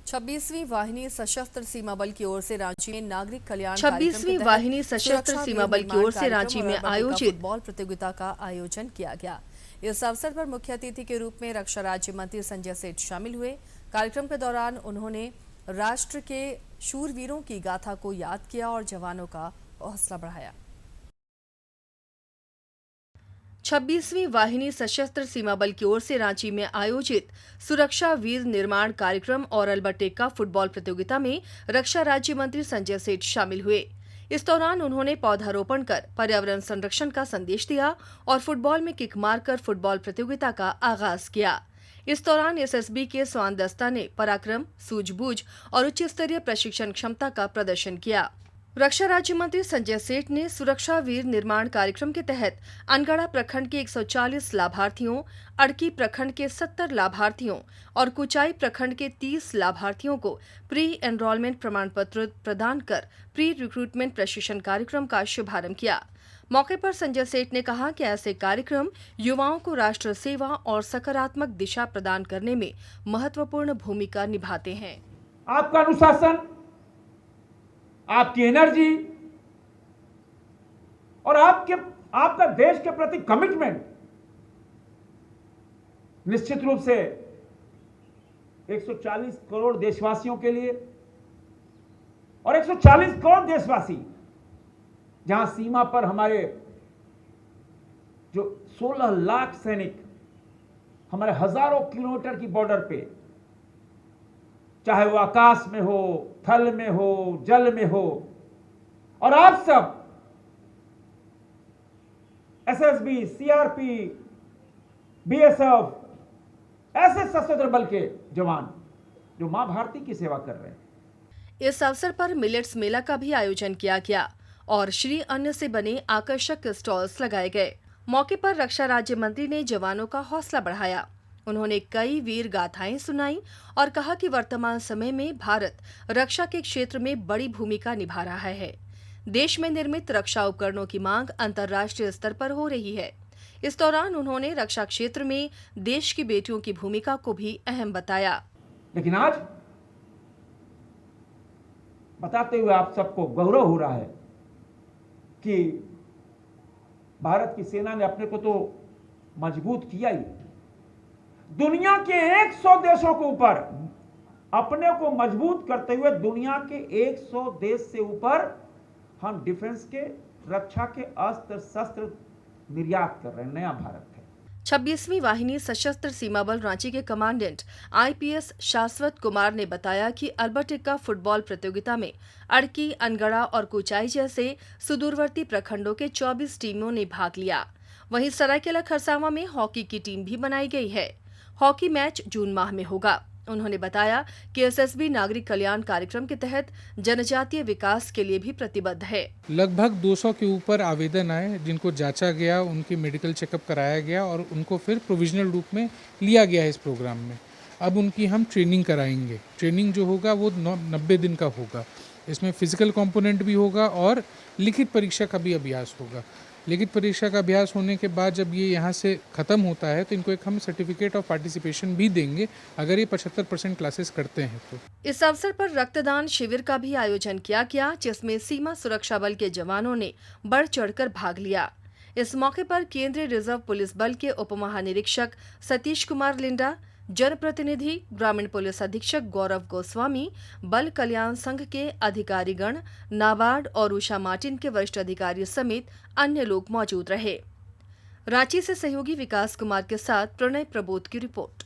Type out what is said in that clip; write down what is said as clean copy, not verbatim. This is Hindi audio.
26वीं वाहिनी सशस्त्र सीमा बल की ओर से रांची में नागरिक कल्याण 26वीं वाहिनी सशस्त्र सीमा बल की ओर से रांची में आयोजित फुटबॉल प्रतियोगिता का आयोजन किया गया। इस अवसर पर मुख्य अतिथि के रूप में रक्षा राज्य मंत्री संजय सेठ शामिल हुए। कार्यक्रम के दौरान उन्होंने राष्ट्र के शूरवीरों की गाथा को याद किया और जवानों का हौसला बढ़ाया। 26वीं वाहिनी सशस्त्र सीमा बल की ओर से रांची में आयोजित सुरक्षा वीर निर्माण कार्यक्रम और अल्बर्ट एक्का फुटबॉल प्रतियोगिता में रक्षा राज्य मंत्री संजय सेठ शामिल हुए। इस दौरान उन्होंने पौधारोपण कर पर्यावरण संरक्षण का संदेश दिया और फुटबॉल में किक मारकर फुटबॉल प्रतियोगिता का आगाज किया। इस दौरान एसएसबी के स्वान दस्ता ने पराक्रम, सूझबूझ और उच्च स्तरीय प्रशिक्षण क्षमता का प्रदर्शन किया। रक्षा राज्य मंत्री संजय सेठ ने सुरक्षा वीर निर्माण कार्यक्रम के तहत अनगढ़ा प्रखंड के 140 लाभार्थियों, अड़की प्रखंड के 70 लाभार्थियों और कुचाई प्रखंड के 30 लाभार्थियों को प्री एनरोलमेंट प्रमाण पत्र प्रदान कर प्री रिक्रूटमेंट प्रशिक्षण कार्यक्रम का शुभारंभ किया। मौके पर संजय सेठ ने कहा कि ऐसे कार्यक्रम युवाओं को राष्ट्र सेवा और सकारात्मक दिशा प्रदान करने में महत्वपूर्ण भूमिका निभाते हैं। आपका अनुशासन, आपकी एनर्जी और आपका देश के प्रति कमिटमेंट निश्चित रूप से 140 करोड़ देशवासियों के लिए और 140 करोड़ देशवासी जहां सीमा पर हमारे जो 16 लाख सैनिक हमारे हजारों किलोमीटर की बॉर्डर पे, चाहे वो आकाश में हो, थल में हो, जल में हो, और आप सब एसएसबी, सीआरपी, बीएसएफ, ऐसे सशस्त्र बल के जवान जो मां भारती की सेवा कर रहे हैं। इस अवसर पर मिलेट्स मेला का भी आयोजन किया गया और श्री अन्न से बने आकर्षक स्टॉल्स लगाए गए। मौके पर रक्षा राज्य मंत्री ने जवानों का हौसला बढ़ाया। उन्होंने कई वीर गाथाएं सुनाई और कहा कि वर्तमान समय में भारत रक्षा के क्षेत्र में बड़ी भूमिका निभा रहा है। देश में निर्मित रक्षा उपकरणों की मांग अंतर्राष्ट्रीय स्तर पर हो रही है। इस दौरान उन्होंने रक्षा क्षेत्र में देश की बेटियों की भूमिका को भी अहम बताया। लेकिन आज बताते हुए आप सबको गौरव हो रहा है कि भारत की सेना ने अपने को तो मजबूत किया ही, दुनिया के 100 देशों के ऊपर अपने को मजबूत करते हुए दुनिया के 100 देश से ऊपर हम डिफेंस के, रक्षा के अस्त्र शस्त्र निर्यात कर रहे हैं। नया भारत है। 26वीं वाहिनी सशस्त्र सीमा बल रांची के कमांडेंट आईपीएस शाश्वत कुमार ने बताया कि अल्बर्ट एक्का फुटबॉल प्रतियोगिता में अड़की, अनगढ़ा और कुचाई जैसे सुदूरवर्ती प्रखंडों के 24 टीमों ने भाग लिया। वहीं सरायकेला खरसावां में हॉकी की टीम भी बनाई गई है। हॉकी मैच जून माह में होगा। उन्होंने बताया कि एसएसबी नागरिक कल्याण कार्यक्रम के तहत जनजातीय विकास के लिए भी प्रतिबद्ध है। लगभग 200 के ऊपर आवेदन आए जिनको जांचा गया, उनकी मेडिकल चेकअप कराया गया और उनको फिर प्रोविजनल रूप में लिया गया है इस प्रोग्राम में। अब उनकी हम ट्रेनिंग कराएंगे। ट्रेनिंग जो होगा वो 90 दिन का होगा। इसमें फिजिकल कंपोनेंट भी होगा और लिखित परीक्षा का भी अभ्यास होगा। लिखित परीक्षा का अभ्यास होने के बाद जब ये यहाँ से ख़त्म होता है तो इनको एक हम सर्टिफिकेट ऑफ पार्टिसिपेशन भी देंगे अगर ये 75% क्लासेस करते हैं तो। इस अवसर पर रक्तदान शिविर का भी आयोजन किया गया, जिसमें सीमा सुरक्षा बल के जवानों ने बढ़ चढ़कर भाग लिया। इस मौके पर केंद्रीय रिजर्व पुलिस बल के उप महानिरीक्षक सतीश कुमार लिंडा, जनप्रतिनिधि, ग्रामीण पुलिस अधीक्षक गौरव गोस्वामी, बल कल्याण संघ के अधिकारीगण, नाबार्ड और उषा मार्टिन के वरिष्ठ अधिकारी समेत अन्य लोग मौजूद रहे। रांची से सहयोगी विकास कुमार के साथ प्रणय प्रबोध की रिपोर्ट।